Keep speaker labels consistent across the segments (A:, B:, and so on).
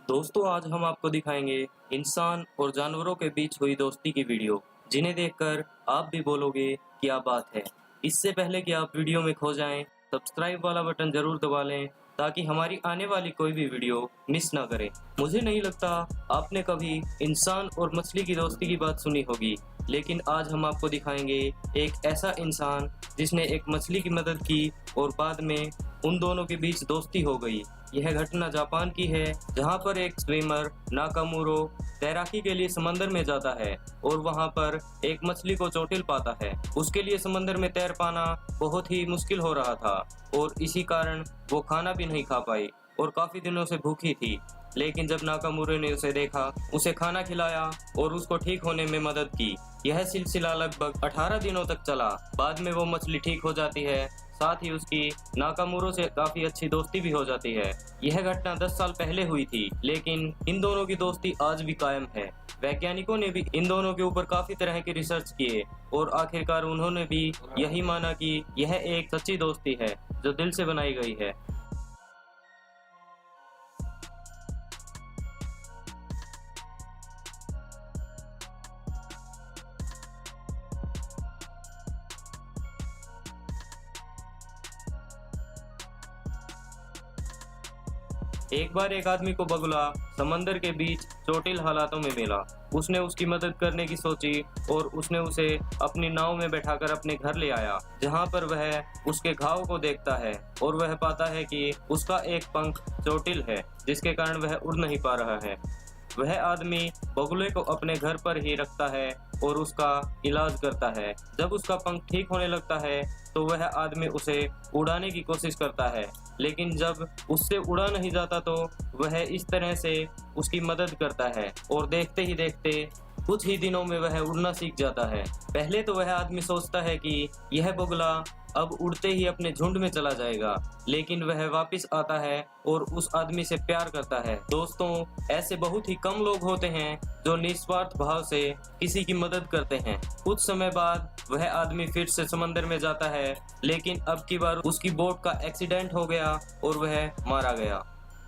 A: दोस्तों आज हम आपको दिखाएंगे इंसान और जानवरों के बीच हुई दोस्ती की वीडियो, जिन्हें देखकर आप भी बोलोगे क्या बात है। इससे पहले कि आप वीडियो में खो जाएं, सब्सक्राइब वाला बटन जरूर दबा लें ताकि हमारी आने वाली कोई भी वीडियो मिस ना करें। मुझे नहीं लगता आपने कभी इंसान और मछली की दोस्ती की बात सुनी होगी, लेकिन आज हम आपको दिखाएंगे एक ऐसा इंसान जिसने एक मछली की मदद की और बाद में उन दोनों के बीच दोस्ती हो गई। यह घटना जापान की है, जहां पर एक स्विमर नाकामुरो तैराकी के लिए समंदर में जाता है और वहां पर एक मछली को चोटिल पाता है। उसके लिए समंदर में तैर पाना बहुत ही मुश्किल हो रहा था और इसी कारण वो खाना भी नहीं खा पाई और काफी दिनों से भूखी थी। लेकिन जब नाकामुरो ने उसे देखा, उसे खाना खिलाया और उसको ठीक होने में मदद की। यह सिलसिला लगभग 18 दिनों तक चला। बाद में वो मछली ठीक हो जाती है, साथ ही उसकी नाकामुरो से काफी अच्छी दोस्ती भी हो जाती है। यह घटना 10 साल पहले हुई थी, लेकिन इन दोनों की दोस्ती आज भी कायम है। वैज्ञानिकों ने भी इन दोनों के ऊपर काफी तरह की रिसर्च किए और आखिरकार उन्होंने भी यही माना कि यह एक सच्ची दोस्ती है जो दिल से बनाई गई है। एक बार एक आदमी को बगुला समंदर के बीच चोटिल हालातों में मिला। उसने उसकी मदद करने की सोची और उसने उसे अपनी नाव में बैठाकर अपने घर ले आया, जहां पर वह उसके घाव को देखता है और वह पाता है कि उसका एक पंख चोटिल है, जिसके कारण वह उड़ नहीं पा रहा है। वह आदमी बगुले को अपने घर पर ही रखता है और उसका इलाज करता है। जब उसका पंख ठीक होने लगता है तो वह आदमी उसे उड़ाने की कोशिश करता है, लेकिन जब उससे उड़ा नहीं जाता तो वह इस तरह से उसकी मदद करता है और देखते ही देखते कुछ ही दिनों में वह उड़ना सीख जाता है। पहले तो वह आदमी सोचता है कि यह बगुला अब उड़ते ही अपने झुंड में चला जाएगा, लेकिन वह वापस आता है और उस आदमी से प्यार करता है। दोस्तों, ऐसे बहुत ही कम लोग होते हैं जो निस्वार्थ भाव से किसी की मदद करते हैं। कुछ समय बाद वह आदमी फिर से समंदर में जाता है, लेकिन अब की बार उसकी बोट का एक्सीडेंट हो गया और वह मारा गया।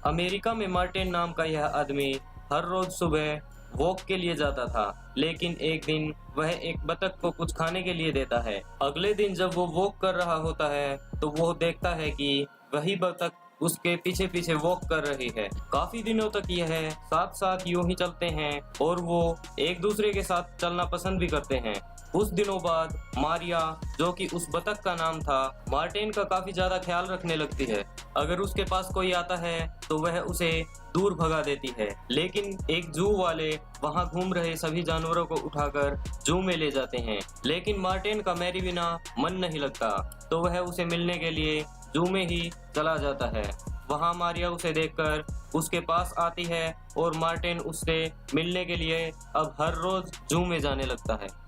A: अमेरिका में मार्टिन नाम का यह आदमी हर रोज सुबह वॉक के लिए जाता था, लेकिन एक दिन वह एक बतख को कुछ खाने के लिए देता है। अगले दिन जब वो वॉक कर रहा होता है तो वो देखता है कि वही बतख उसके पीछे पीछे वॉक कर रही है। काफी दिनों तक यह साथ साथ यूं ही चलते हैं और वो एक दूसरे के साथ चलना पसंद भी करते हैं। कुछ दिनों बाद मारिया, जो कि उस बतख का नाम था, मार्टिन का काफी ज्यादा ख्याल रखने लगती है। अगर उसके पास कोई आता है तो वह उसे दूर भगा देती है, लेकिन एक जू वाले वहां घूम रहे सभी जानवरों को उठाकर जू में ले जाते हैं। लेकिन मार्टिन का मैरी बिना मन नहीं लगता, तो वह उसे मिलने के लिए जू में ही चला जाता है। वहां मारिया उसे देखकर उसके पास आती है और मार्टिन उससे मिलने के लिए अब हर रोज जू में जाने लगता है।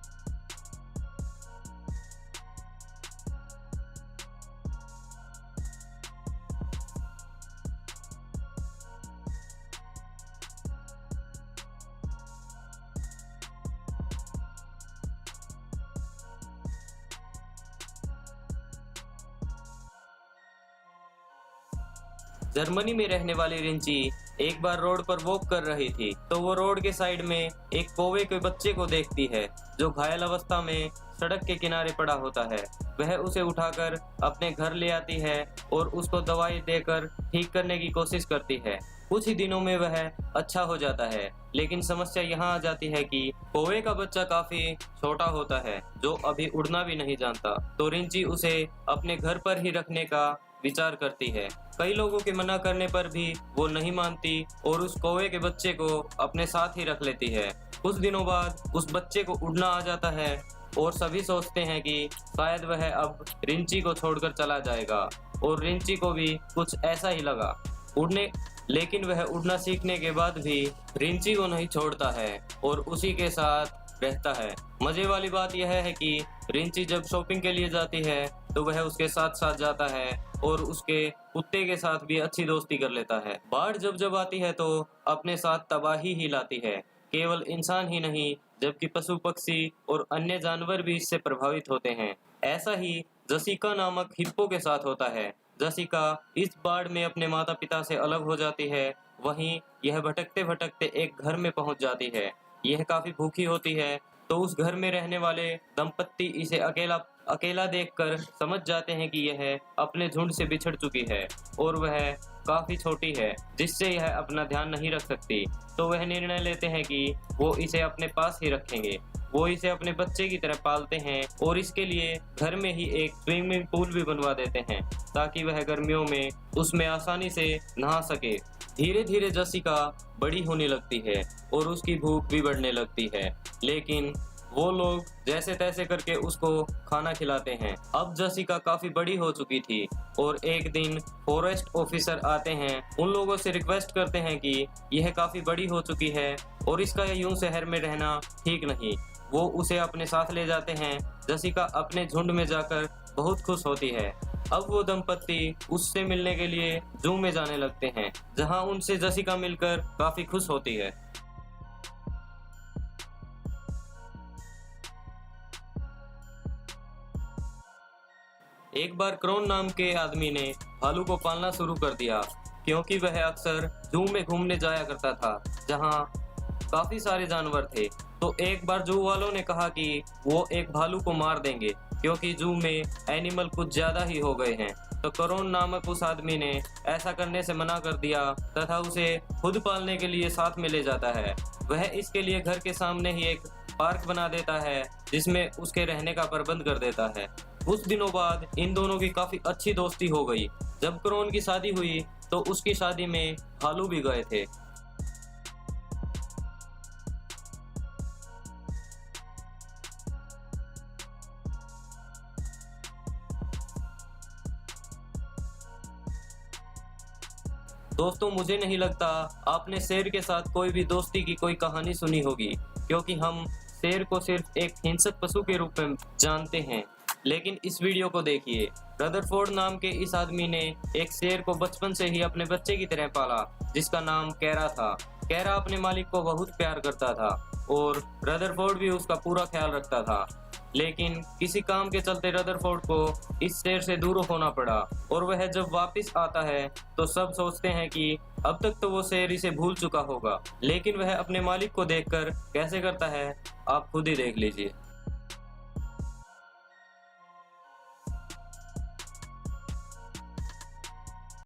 A: जर्मनी में रहने वाली रिंची एक बार रोड पर वॉक कर रही थी, तो वो रोड के साइड में एक कौवे के बच्चे को देखती है जो घायल अवस्था में सड़क के किनारे पड़ा होता है। वह उसे उठाकर अपने घर ले आती है और उसको दवाई देकर ठीक करने की कोशिश करती है। कुछ ही दिनों में वह अच्छा हो जाता है, लेकिन समस्या यहाँ आ जाती है कि कौवे का बच्चा काफी छोटा होता है जो अभी उड़ना भी नहीं जानता। तो रिंची उसे अपने घर पर ही रखने का विचार करती है। कई लोगों के मना करने पर भी वो नहीं मानती और उस कौवे के बच्चे को अपने साथ ही रख लेती है। कुछ दिनों बाद उस बच्चे को उड़ना आ जाता है और सभी सोचते हैं कि शायद वह अब रिंची को छोड़कर चला जाएगा, और रिंची को भी कुछ ऐसा ही लगा उड़ने। लेकिन वह उड़ना सीखने के बाद भी रिंची को नहीं छोड़ता है और उसी के साथ रहता है। मजे वाली बात यह है कि रिंची जब शॉपिंग के लिए जाती है तो वह उसके साथ साथ जाता है और उसके कुत्ते के साथ भी अच्छी दोस्ती कर लेता है। बाढ़ जब जब आती है तो अपने साथ तबाही ही लाती है। केवल इंसान ही नहीं, जबकि पशु पक्षी और अन्य जानवर भी इससे प्रभावित होते हैं। ऐसा ही जसिका नामक हिप्पो के साथ होता है। जसिका इस बाढ़ में अपने माता पिता से अलग हो जाती है। वहीं यह भटकते भटकते एक घर में पहुंच जाती है। यह काफी भूखी होती है, तो उस घर में रहने वाले दंपत्ति इसे अकेला देखकर समझ जाते हैं कि यह अपने झुंड से बिछड़ चुकी है और वह काफी छोटी है, जिससे यह अपना ध्यान नहीं रख सकती। तो वह निर्णय लेते हैं कि वो इसे अपने पास ही रखेंगे। वो इसे अपने बच्चे की तरह पालते हैं और इसके लिए घर में ही एक स्विमिंग पूल भी बनवा देते हैं, ताकि वह गर्मियों में उसमें आसानी से नहा सके। धीरे धीरे जसिका बड़ी होने लगती है और उसकी भूख भी बढ़ने लगती है, लेकिन वो लोग जैसे तैसे करके उसको खाना खिलाते हैं। अब जसिका काफी बड़ी हो चुकी थी और एक दिन फॉरेस्ट ऑफिसर आते हैं। उन लोगों से रिक्वेस्ट करते हैं कि यह काफी बड़ी हो चुकी है और इसका यूं शहर में रहना ठीक नहीं। वो उसे अपने साथ ले जाते हैं। जसिका अपने झुंड में जाकर बहुत खुश होती है। अब वो दंपत्ति उससे मिलने के लिए जू में जाने लगते हैं, जहां उनसे जसिका मिलकर काफी खुश होती है। एक बार क्रोन नाम के आदमी ने भालू को पालना शुरू कर दिया, क्योंकि वह अक्सर जू में घूमने जाया करता था, जहां काफी सारे जानवर थे। तो एक बार जू वालों ने कहा कि वो एक भालू को मार देंगे, क्योंकि जू में एनिमल कुछ ज्यादा ही हो गए हैं। तो क्रोन नामक उस आदमी ने ऐसा करने से मना कर दिया तथा उसे खुद पालने के लिए साथ में ले जाता है। वह इसके लिए घर के सामने ही एक पार्क बना देता है, जिसमें उसके रहने का प्रबंध कर देता है। कुछ दिनों बाद इन दोनों की काफी अच्छी दोस्ती हो गई। जब क्रोन की शादी हुई तो उसकी शादी में भालू भी गए थे। दोस्तों, मुझे नहीं लगता आपने शेर के साथ कोई भी दोस्ती की कोई कहानी सुनी होगी, क्योंकि हम शेर को सिर्फ एक हिंसक पशु के रूप में जानते हैं। लेकिन इस वीडियो को देखिए। रदरफोर्ड नाम के इस आदमी ने एक शेर को बचपन से ही अपने बच्चे की तरह पाला, जिसका नाम कैरा था। कैरा अपने मालिक को बहुत प्यार करता था और रदरफोर्ड भी उसका पूरा ख्याल रखता था। लेकिन किसी काम के चलते रदरफोर्ड को इस शेर से दूर होना पड़ा और वह जब वापस आता है तो सब सोचते हैं कि अब तक तो वो शेर इसे भूल चुका होगा, लेकिन वह अपने मालिक को देखकर कैसे करता है आप खुद ही देख लीजिए।